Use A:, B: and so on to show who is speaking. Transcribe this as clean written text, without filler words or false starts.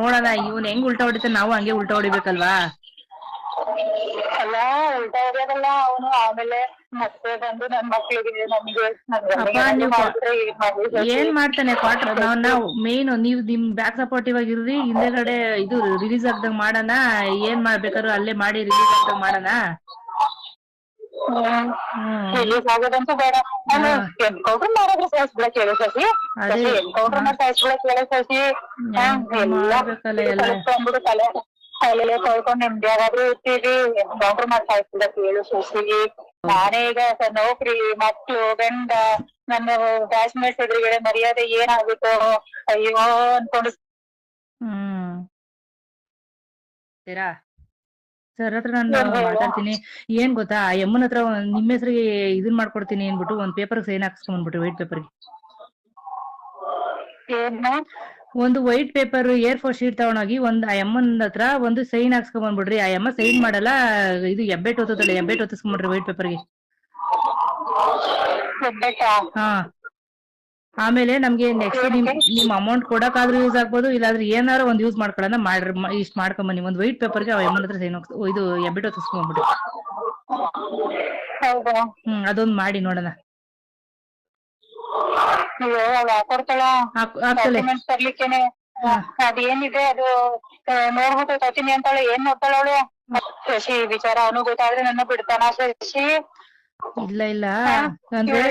A: ನೋಡೋಣ ಇವ್ನ್ ಹೆಂಗ್ ಉಲ್ಟಾ ಹೊಡಿತಾನೆ ನಾವು ಹಂಗೆ ಉಲ್ಟಾ ಹೊಡಿಬೇಕಲ್ವಾ.
B: ಅಲ್ಲ ಉಲ್ಟಾ ಹೊಡಿಯೋದಲ್ಲ ಅವನು, ಆಮೇಲೆ ಮತ್ತೆ ಬಂದು ನನ್ ಮಕ್ಳಿಗೆ ನಮ್ಗೆ
A: ಅಪ್ಪ ನೀವು ಏನ್ ಮಾಡ್ತಾನೆ ಕ್ವಾರ್ಟರ್ ನಾವು ಮೇನ್ ನೀವ್ ನಿಮ್ ಬ್ಯಾಕ್ ಸಪೋರ್ಟಿವ್ ಆಗಿರ್ರಿ, ಹಿಂದೆಗಡೆ ಇದು ರಿಲೀಸ್ ಆಗ್ದಂಗ್ ಮಾಡೋಣ, ಏನ್ ಮಾಡ್ಬೇಕಾದ್ರು ಅಲ್ಲೇ ಮಾಡಿ ರಿಲೀಸ್ ಆಗ್ದಂಗ್ ಮಾಡೋಣ.
B: ರಿಲೀಸ್ ಆಗೋದಂತೂ ಬೇಡ, ನಾನು ಎನ್ಕೌಂಟರ್ ಮಾಡಿದ್ರೆ ಸಾಯಿಸ್ಬಿಡಕ್ ಹೇಳು ಶಶಿ,
A: ಅದೇ
B: ಎನ್ಕೌಂಟರ್ ಮಾಡಿ ಸಾಯಿಸ್ಬಿಡಕ್ ಹೇಳು ಶಶಿ. ಎಲ್ಲ ಕಲ್ತ್ಕೊಂಡ್ಬಿಡು, ತಲೆಲೆ ತೊಳ್ಕೊಂಡ್ ನಿಮ್ದ್ಯಾಗಾದ್ರೂ ಇರ್ತೀವಿ, ಎನ್ಕೌಂಟರ್ ಮಾಡಿ ಸಾಯಿಸ್ಬಿಡಕ್ ಹೇಳು ಶಶಿ. ನಾನೇ ಈಗ ನೌಕರಿ, ಮಕ್ಳು, ಗಂಡ, ನನ್ನ ಬ್ಯಾಚ್ಮೇಟ್ಸ್ ಎದುರುಗಡೆ ಮರ್ಯಾದೆ ಏನಾಗುತ್ತೋ ಅಯ್ಯೋ ಅನ್ಕೊಂಡು.
A: ಸರ್ ಹತ್ರ ನಾನು ಮಾತಾಡ್ತೀನಿ. ಏನ್ ಗೊತ್ತಾ, ಆ ಯಮ್ಮನ ಹತ್ರ ನಿಮ್ಮ ಹೆಸರಿಗೆ ಇದನ್ ಮಾಡ್ಕೊಡ್ತೀನಿ ಅನ್ಬಿಟ್ಟು ಒಂದ್ ಪೇಪರ್ ಸೈನ್ ಹಾಕ್ಸ್ಕೊಂಡ್ಬಿಟ್ರಿ, ವೈಟ್ ಪೇಪರ್ಗೆ. ಒಂದು ವೈಟ್ ಪೇಪರ್ A4 ಶೀಟ್ ತಗೊಂಡೋಗಿ ಒಂದ್ ಆ ಯಮ್ಮನ್ ಹತ್ರ ಒಂದು ಸೈನ್ ಹಾಕ್ಸ್ಕೊಂಡ್ ಬಂದ್ಬಿಡ್ರಿ. ಆ ಯಮ್ಮ ಸೈನ್ ಮಾಡಲ್ಲ, ಇದು ಹೆಬ್ಬೆಟ್ ಓದ್ತದಲ್ಲ, ಹೆಬ್ಬೆಟ್ ಓದಿಸ್ಕೊಂಡ್ಬಿಡ್ರಿ ವೈಟ್ ಪೇಪರ್ಗೆ. ಹಾ, ಆಮೇಲೆ ನಮ್ಗೆ ನೆಕ್ಸ್ಟ್ ನಿಮ್ ಅಮೌಂಟ್ ಕೊಡಕ್ಕಾದ್ರೂ ಯೂಸ್ ಆಗ್ಬೋದು, ಇಲ್ಲಾಂದ್ರೆ ಏನಾರು ಒಂದ್ ಯೂಸ್ ಮಾಡ್ಕೊಳ್ಳೋಣ ಮಾಡ್ರಿ. ಇಷ್ಟ್ ಮಾಡ್ಕೊಂಬನ್ನಿ, ಒಂದ್ ವೈಟ್ ಪೇಪರ್ಗೆ ಆ ಯಮ್ಮನ ಹತ್ರ ಸೈನ್ ಇದು ಹೆಬ್ಬೆಟ್ ಓದಿಸ್ಕೊಂಡ್ಬಿಡ್ರಿ. ಅದೊಂದ್ ಮಾಡಿ ನೋಡೋಣ.
B: ಡಾಕ್ಯುಮೆಂಟ್ಸ್ ತರ್ಲಿಕ್ಕೇನೆ ಅದೇನಿದೆ ಅದು ನೋಡ್ಬಿಟ್ಟು ತರ್ತೀನಿ ಅಂತಾಳೆ. ಏನ್ ನೋಡ್ತಾಳ ಅವಳು ಶಶಿ? ವಿಚಾರ ಅವನು ಗೊತ್ತಾದ್ರೆ ನನ್ನ ಬಿಡ್ತಾನ ಶಶಿ?
A: ಇಲ್ಲ ಅಂದ್ರೆ